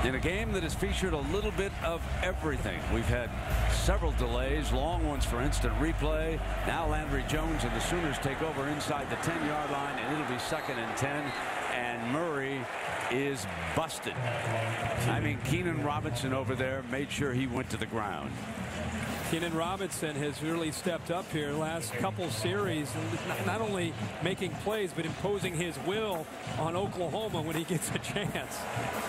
In a game that has featured a little bit of everything. We've had several delays, long ones for instant replay. Now Landry Jones and the Sooners take over inside the 10-yard line, and it'll be 2nd and 10. And Murray is busted. I mean, Keenan Robinson over there made sure he went to the ground. Keenan Robinson has really stepped up here last couple series, not only making plays but imposing his will on Oklahoma when he gets a chance.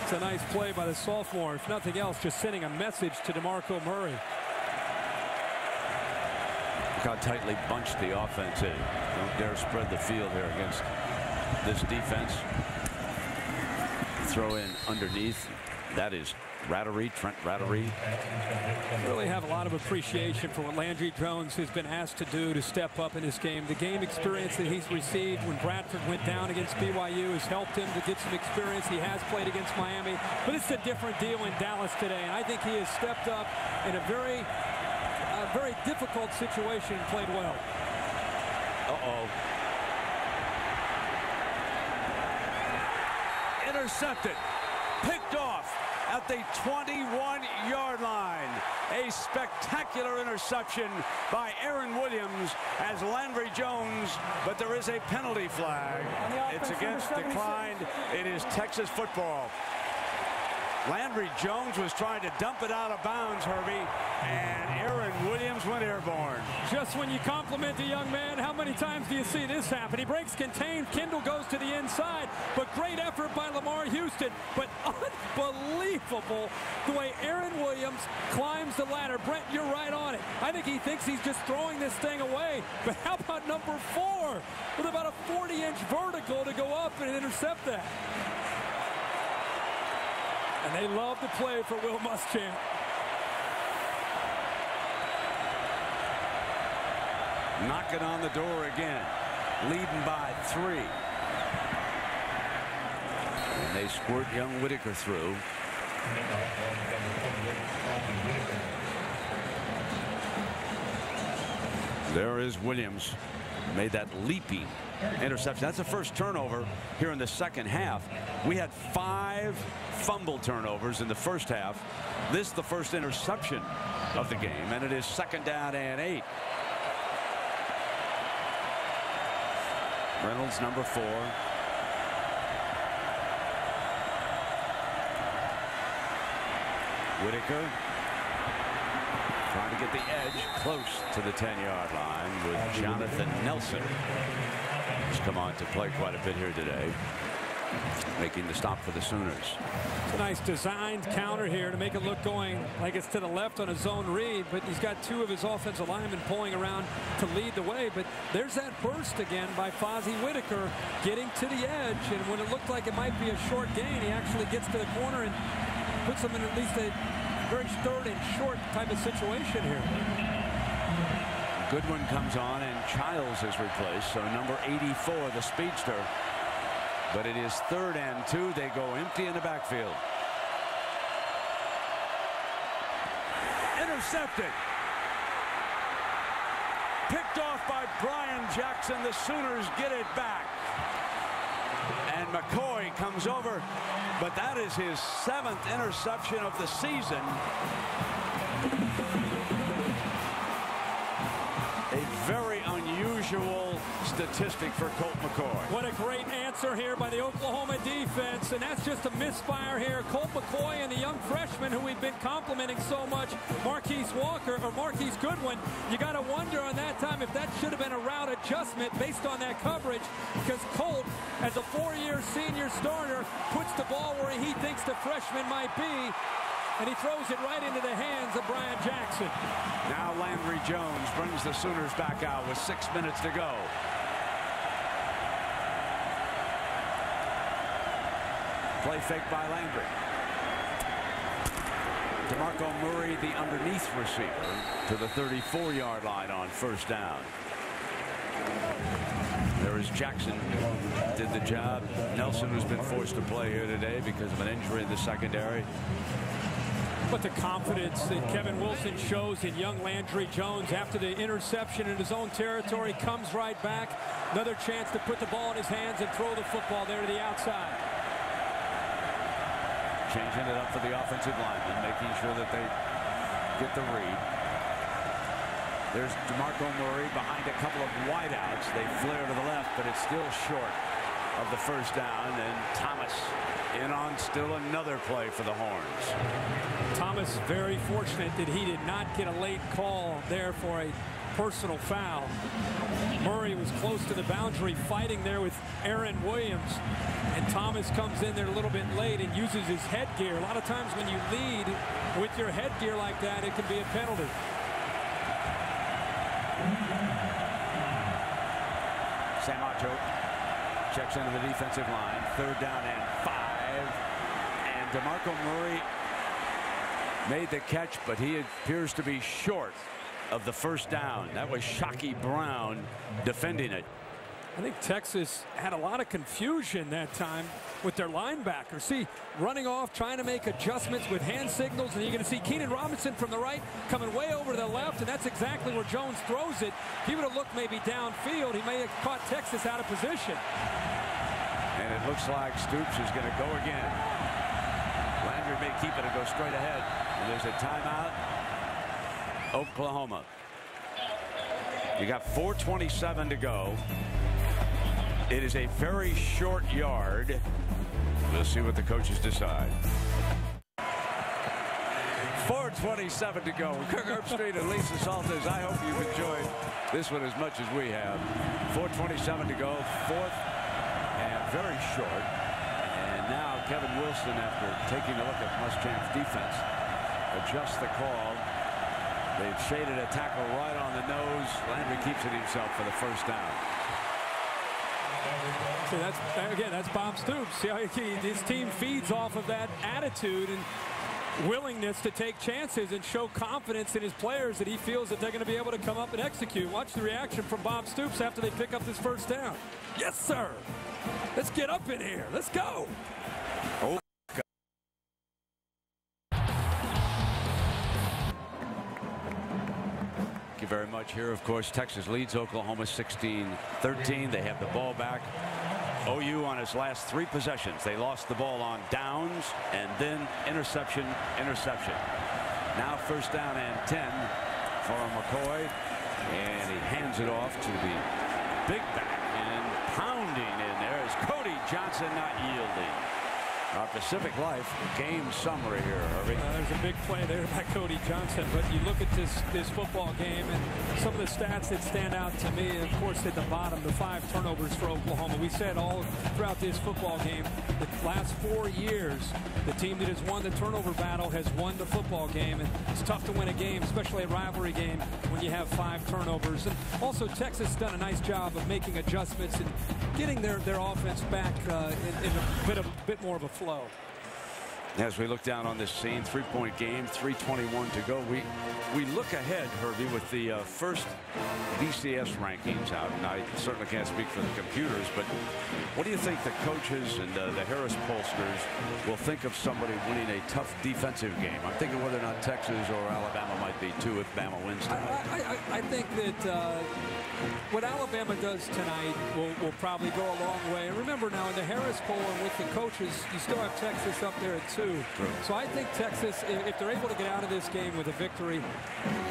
It's a nice play by the sophomore. If nothing else, just sending a message to DeMarco Murray. Look how tightly bunched the offense is. Don't dare spread the field here against this defense. Throw in underneath. That is Rattery, Trent Rattery. Really have a lot of appreciation for what Landry Jones has been asked to do to step up in this game. The game experience that he's received when Bradford went down against BYU has helped him to get some experience. He has played against Miami, but it's a different deal in Dallas today, and I think he has stepped up in a very difficult situation and played well. Intercepted, picked off at the 21-yard line. A spectacular interception by Aaron Williams as Landry Jones, but there is a penalty flag. It's against declined. It is Texas football. Landry Jones was trying to dump it out of bounds, Herbie, and Aaron Williams went airborne. Just when you compliment the young man, how many times do you see this happen? He breaks contained. Kendall goes to the inside, but great effort by Lamar Houston. But unbelievable the way Aaron Williams climbs the ladder. Brent, you're right on it. I think he thinks he's just throwing this thing away. But how about number 4 with about a 40-inch vertical to go up and intercept that? And they love to play for Will Muschamp. Knocking on the door again, leading by 3. And they squirt young Whitaker through. There is Williams. Made that leaping interception. That's the first turnover here in the second half. We had 5 fumble turnovers in the first half. This is the first interception of the game, and it is 2nd down and 8. Reynolds, number 4. Whitaker trying to get the edge close to the 10-yard line with Jonathan Nelson. He's come on to play quite a bit here today, making the stop for the Sooners. It's a nice designed counter here to make it look going like it's to the left on a zone read, but he's got 2 of his offensive linemen pulling around to lead the way. But there's that burst again by Fozzie Whitaker getting to the edge, and when it looked like it might be a short gain, he actually gets to the corner and puts them in at least a very 3rd and short type of situation here. Goodwin comes on and Childs is replaced, so number 84, the speedster. But it is 3rd and 2. They go empty in the backfield. Intercepted. Picked off by Brian Jackson. The Sooners get it back. And McCoy comes over, but that is his 7th interception of the season. A very unusual statistic for Colt McCoy. What a great answer here by the Oklahoma defense, and that's just a misfire here. Colt McCoy and the young freshman who we've been complimenting so much, Marquise Goodwin. You got to wonder on that time if that should have been a route adjustment based on that coverage, because Colt, as a 4-year senior starter, puts the ball where he thinks the freshman might be, and he throws it right into the hands of Brian Jackson. Now Landry Jones brings the Sooners back out with 6 minutes to go. Play fake by Landry. DeMarco Murray, the underneath receiver, to the 34-yard line on 1st down. There is Jackson, did the job. Nelson, who's been forced to play here today because of an injury in the secondary. But the confidence that Kevin Wilson shows in young Landry Jones after the interception in his own territory, comes right back. Another chance to put the ball in his hands and throw the football there to the outside. changing it up for the offensive lineman, making sure that they get the read. There's DeMarco Murray behind a couple of wideouts. They flare to the left, but it's still short of the first down. And Thomas in on still another play for the Horns. Thomas very fortunate that he did not get a late call there for a personal foul. Murray was close to the boundary fighting there with Aaron Williams, and Thomas comes in there a little bit late and uses his headgear. A lot of times when you lead with your headgear like that, it can be a penalty. Samacho checks into the defensive line. 3rd down and 5. And DeMarco Murray made the catch, but he appears to be short of the first down. That was Shockey Brown defending it. I think Texas had a lot of confusion that time with their linebackers. See, running off, trying to make adjustments with hand signals, and you're going to see Keenan Robinson from the right coming way over to the left, and that's exactly where Jones throws it. If he would have looked maybe downfield, he may have caught Texas out of position. And it looks like Stoops is going to go again. Landry may keep it and go straight ahead. And there's a timeout. Oklahoma. You got 4:27 to go. It is a very short yard. We'll see what the coaches decide. 4:27 to go. Kirk Herbstreit and Lisa Salters, I hope you've enjoyed this one as much as we have. 4:27 to go. 4th and very short. And now Kevin Wilson, after taking a look at Muschamp's defense, adjusts the call. They've shaded a tackle right on the nose. Landry keeps it himself for the first down. See, that's Bob Stoops. See how his team feeds off of that attitude and willingness to take chances and show confidence in his players that he feels that they're going to be able to come up and execute. Watch the reaction from Bob Stoops after they pick up this first down. Yes, sir. Let's get up in here. Let's go. Oh. Thank you very much. Here, of course, Texas leads Oklahoma 16-13. They have the ball back. OU on his last 3 possessions. They lost the ball on downs and then interception. Now 1st down and 10 for McCoy. And he hands it off to the big back. And pounding in there is Cody Johnson, not yielding. Our Pacific Life game summary here, Irving. There's a big play there by Cody Johnson, but you look at this football game and some of the stats that stand out to me, of course, at the bottom, the 5 turnovers for Oklahoma. We said all throughout this football game, the last 4 years, the team that has won the turnover battle has won the football game, and it's tough to win a game, especially a rivalry game, when you have 5 turnovers. And also, Texas has done a nice job of making adjustments and getting their offense back in a bit more of a flow. As we look down on this scene, 3-point game, 3:21 to go. We look ahead, Herbie, with the first BCS rankings out, and I certainly can't speak for the computers, but what do you think the coaches and the Harris pollsters will think of somebody winning a tough defensive game? I'm thinking whether or not Texas or Alabama might be too if Bama wins tonight. I think that what Alabama does tonight will probably go a long way. And remember now, in the Harris poll and with the coaches, you still have Texas up there at 2. True. So I think Texas, if they're able to get out of this game with a victory,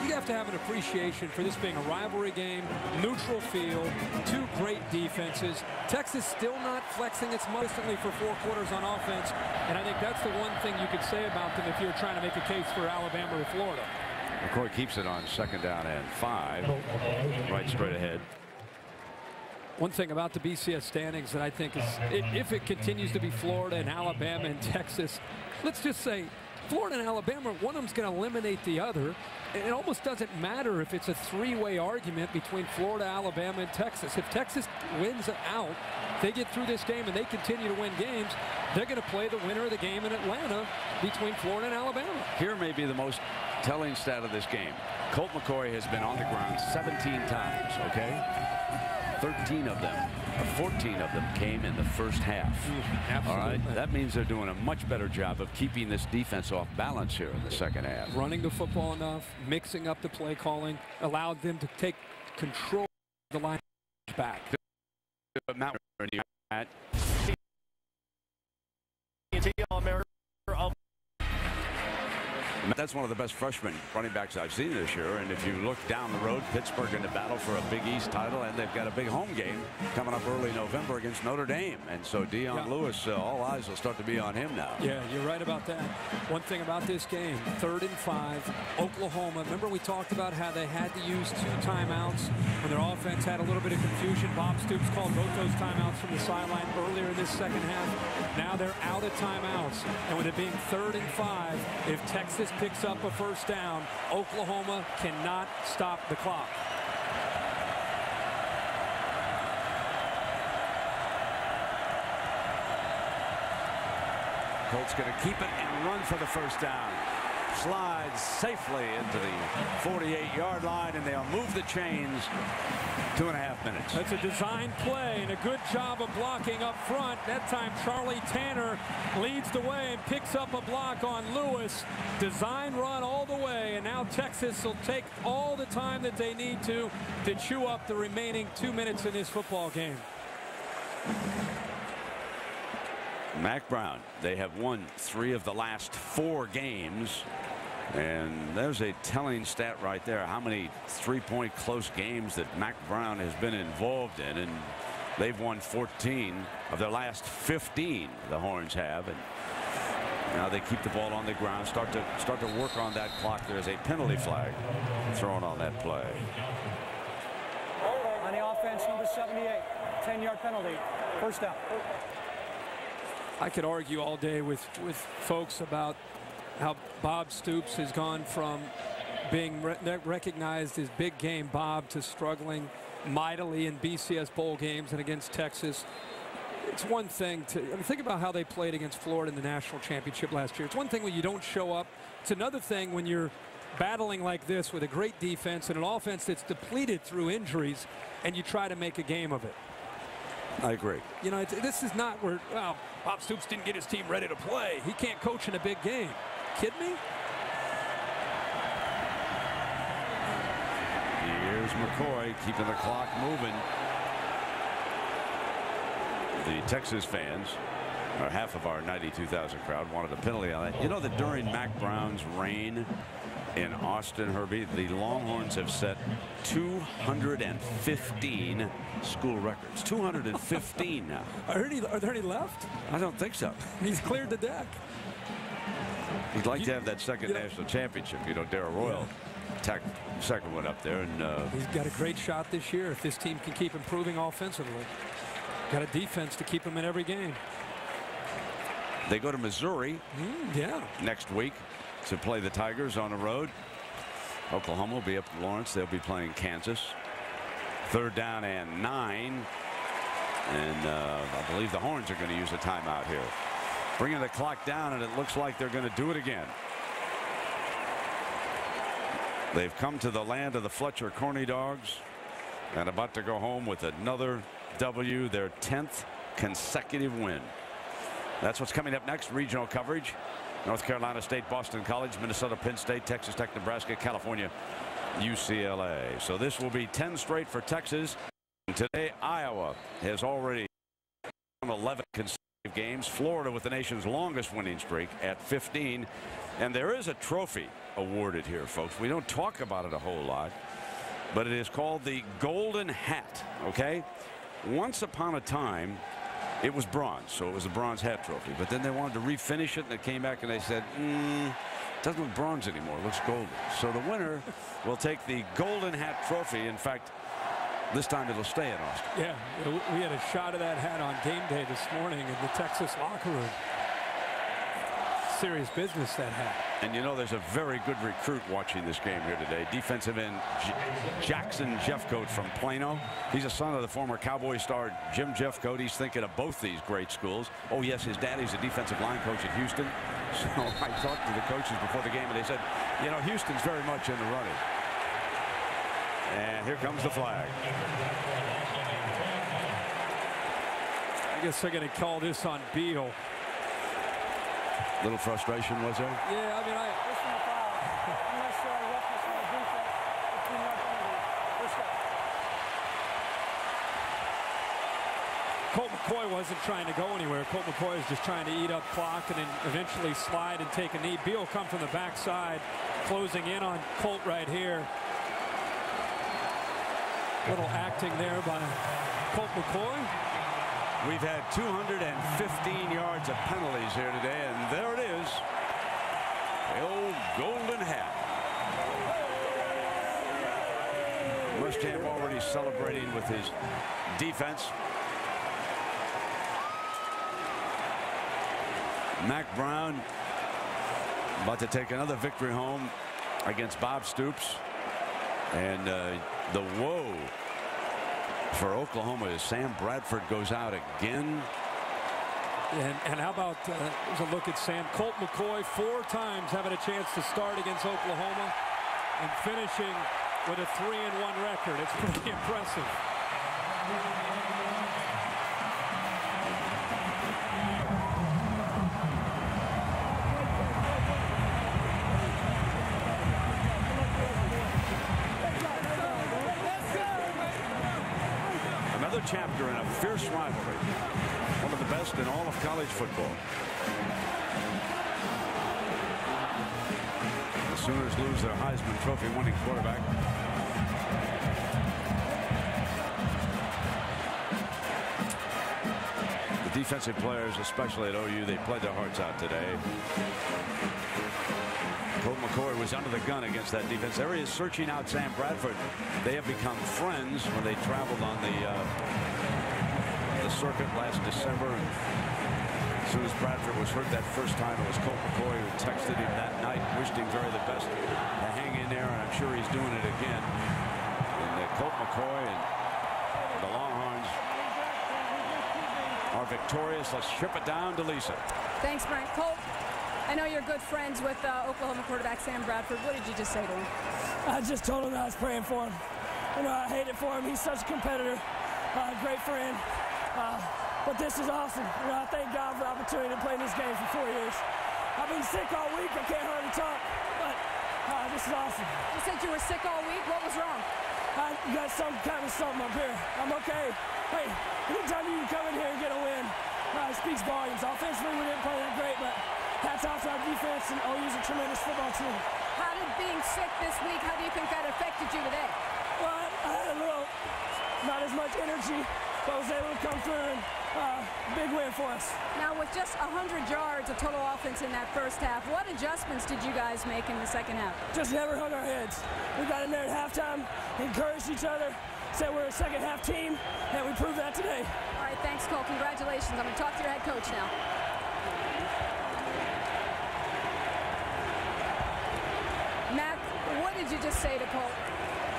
you have to have an appreciation for this being a rivalry game, neutral field, 2 great defenses. Texas still not flexing its muscle for 4 quarters on offense, and I think that's the one thing you could say about them if you're trying to make a case for Alabama or Florida. McCoy keeps it on 2nd down and 5, right straight ahead. One thing about the BCS standings that I think is, if it continues to be Florida and Alabama and Texas, let's just say Florida and Alabama, one of them's going to eliminate the other. It almost doesn't matter if it's a 3-way argument between Florida, Alabama, and Texas. If Texas wins out, they get through this game and they continue to win games, they're going to play the winner of the game in Atlanta between Florida and Alabama. Here may be the most telling stat of this game. Colt McCoy has been on the ground 17 times, okay? 13 of them, or 14 of them came in the first half. Absolutely. All right, that means they're doing a much better job of keeping this defense off balance here in the second half. Running the football enough, mixing up the play calling, allowed them to take control of the line back. All-America That's one of the best freshman running backs I've seen this year. And if you look down the road, Pittsburgh in the battle for a Big East title, and they've got a big home game coming up early November against Notre Dame. And so Dion Lewis, all eyes will start to be on him now. Yeah, you're right about that. One thing about this game, 3rd and 5, Oklahoma. Remember we talked about how they had to use 2 timeouts when their offense had a little bit of confusion. Bob Stoops called both those timeouts from the sideline earlier in this second half. Now they're out of timeouts. And with it being 3rd and 5, if Texas picks up a first down, Oklahoma cannot stop the clock. Colts going to keep it and run for the first down. Slides safely into the 48-yard line, and they'll move the chains. 2.5 minutes. That's a design play and a good job of blocking up front. That time Charlie Tanner leads the way and picks up a block on Lewis. Design run all the way, and now Texas will take all the time that they need to chew up the remaining 2 minutes in this football game. Mack Brown, they have won 3 of the last 4 games. And there's a telling stat right there, how many 3-point close games that Mack Brown has been involved in. And they've won 14 of their last 15, the Horns have. And now they keep the ball on the ground, start to work on that clock. There's a penalty flag thrown on that play. On the offense, number 78, 10-yard penalty, first down. I could argue all day with folks about how Bob Stoops has gone from being recognized as big game Bob to struggling mightily in BCS bowl games and against Texas. It's one thing to think about how they played against Florida in the national championship last year. It's one thing when you don't show up. It's another thing when you're battling like this with a great defense and an offense that's depleted through injuries, and you try to make a game of it. I agree. You know, this is not where, well, Bob Stoops didn't get his team ready to play. He can't coach in a big game. Kidding me? Here's McCoy keeping the clock moving. The Texas fans, or half of our 92,000 crowd, wanted a penalty on that. You know that during Mack Brown's reign in Austin, Herbie, the Longhorns have set 215 school records. 215 now. Are there any left? I don't think so. He's cleared the deck. He'd like to have that second national championship. You know, Darrell Royal tacked the second one up there. And he's got a great shot this year if this team can keep improving offensively. Got a defense to keep him in every game. They go to Missouri next week to play the Tigers on the road. Oklahoma will be up in Lawrence. They'll be playing Kansas. 3rd down and 9. And I believe the Horns are going to use a timeout here. Bringing the clock down, and it looks like they're going to do it again. They've come to the land of the Fletcher Corny Dogs and about to go home with another W, their 10th consecutive win. That's what's coming up next. Regional coverage. North Carolina State, Boston College, Minnesota, Penn State, Texas Tech, Nebraska, California, UCLA. So this will be 10 straight for Texas. And today, Iowa has already won 11 consecutive games. Florida with the nation's longest winning streak at 15. And there is a trophy awarded here, folks. We don't talk about it a whole lot, but it is called the Golden Hat. Okay, once upon a time it was bronze, so it was a bronze hat trophy, but then they wanted to refinish it and it came back and they said it doesn't look bronze anymore, it looks golden. So the winner will take the Golden Hat trophy. In fact, this time it'll stay in Austin. Yeah, we had a shot of that hat on game day this morning in the Texas locker room. Serious business, that hat. And you know, there's a very good recruit watching this game here today. Defensive end Jackson Jeffcoat from Plano. He's a son of the former Cowboy star Jim Jeffcoat. He's thinking of both these great schools. Oh yes, his daddy's a defensive line coach at Houston. So I talked to the coaches before the game and they said, you know, Houston's very much in the running. And here comes the flag. I guess they're going to call this on Beal. Little frustration, was there? Yeah, I mean, Colt McCoy wasn't trying to go anywhere. Colt McCoy was just trying to eat up clock and then eventually slide and take a knee. Beal come from the backside, closing in on Colt right here. Little acting there by Colt McCoy. We've had 215 yards of penalties here today, and there it is. The old golden hat. Muschamp already celebrating with his defense. Mac Brown about to take another victory home against Bob Stoops. And the woe for Oklahoma is Sam Bradford goes out again. And how about a look at Sam? Colt McCoy 4 times having a chance to start against Oklahoma and finishing with a 3-1 record. It's pretty impressive. Another chapter in a fierce rivalry. One of the best in all of college football. The Sooners lose their Heisman Trophy winning quarterback. The defensive players, especially at OU, they played their hearts out today. Colt McCoy was under the gun against that defense. There he is searching out Sam Bradford. They have become friends when they traveled on the circuit last December. And as soon as Bradford was hurt that first time, it was Colt McCoy who texted him that night, wished him very the best to hang in there, and I'm sure he's doing it again. And Colt McCoy and the Longhorns are victorious. Let's ship it down to Lisa. Thanks, Brent. Colt, I know you're good friends with Oklahoma quarterback Sam Bradford. What did you just say to him? I just told him I was praying for him. You know, I hate it for him. He's such a competitor, great friend. But this is awesome. You know, I thank God for the opportunity to play in this game for 4 years. I've been sick all week. I can't hardly talk, but this is awesome. You said you were sick all week. What was wrong? I got some kind of something up here. I'm okay. Hey, anytime you can come in here and get a win, it speaks volumes. Offensively, we didn't play that great, but hats off to our defense, and OU's a tremendous football team. How did being sick this week, how do you think that affected you today? Well, I had a little, not as much energy, but was able to come through, and big win for us. Now, with just 100 yards of total offense in that first half, what adjustments did you guys make in the second half? Just never hung our heads. We got in there at halftime, encouraged each other, said we're a second half team, and we proved that today. All right, thanks, Cole. Congratulations. I'm going to talk to your head coach now. Matt, what did you just say to Colt?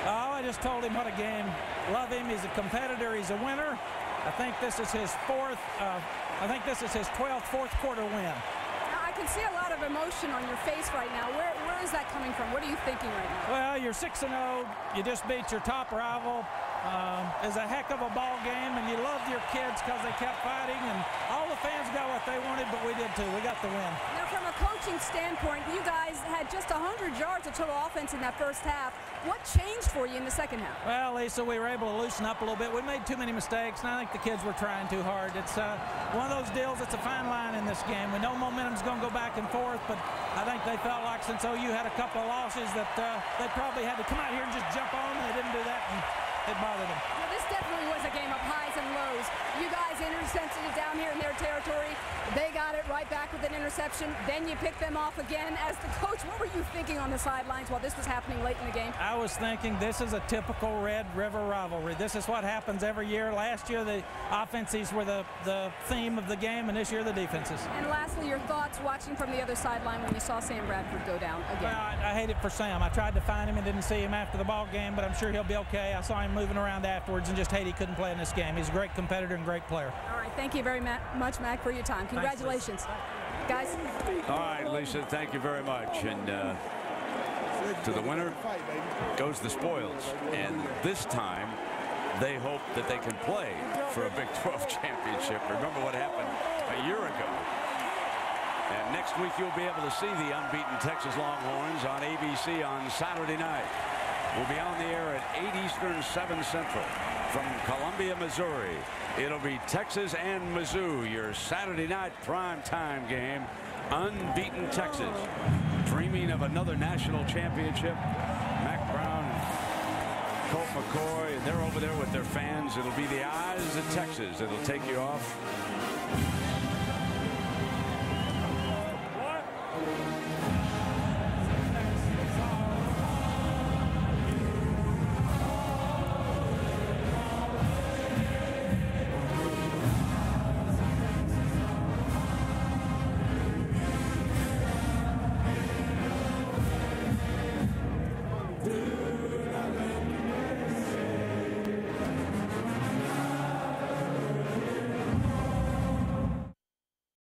Oh, I just told him what a game. Love him. He's a competitor. He's a winner. I think this is his 12th fourth quarter win. Now, I can see a lot of emotion on your face right now. Where is that coming from? What are you thinking right now? Well, you're 6-0. You just beat your top rival. It's a heck of a ball game, and you loved your kids because they kept fighting, and all the fans got what they wanted, but we did too. We got the win. Now, from a coaching standpoint, you guys had just 100 yards of total offense in that first half. What changed for you in the second half? Well, Lisa, we were able to loosen up a little bit. We made too many mistakes, and I think the kids were trying too hard. It's one of those deals. It's a fine line in this game. We know momentum's going to go back and forth, but I think they felt like since OU had a couple of losses that they probably had to come out here and just jump on, and they didn't do that, and it bothered them. Well, this definitely was a game of highs and lows. You guys intercepted it down here in their territory. They got it right back with an interception. Then you picked them off again. As the coach, what were you thinking on the sidelines while this was happening late in the game? I was thinking this is a typical Red River rivalry. This is what happens every year. Last year, the offenses were the theme of the game, and this year, the defenses. And lastly, your thoughts watching from the other sideline when you saw Sam Bradford go down again? Well, I hate it for Sam. I tried to find him and didn't see him after the ball game, but I'm sure he'll be okay. I saw him moving around afterwards and just hate he couldn't play in this game. He's a great competitor and great player. All right, thank you very much, Mac, for your time. Congratulations. Guys. All right, Lisa, thank you very much. And to the winner goes the spoils. And this time, they hope that they can play for a Big 12 championship. Remember what happened a year ago. And next week, you'll be able to see the unbeaten Texas Longhorns on ABC on Saturday night. We'll be on the air at 8 Eastern, 7 Central. from Columbia, Missouri. It'll be Texas and Mizzou, your Saturday night primetime game. Unbeaten Texas, dreaming of another national championship. Mac Brown, Colt McCoy, they're over there with their fans. It'll be the eyes of Texas that'll take you off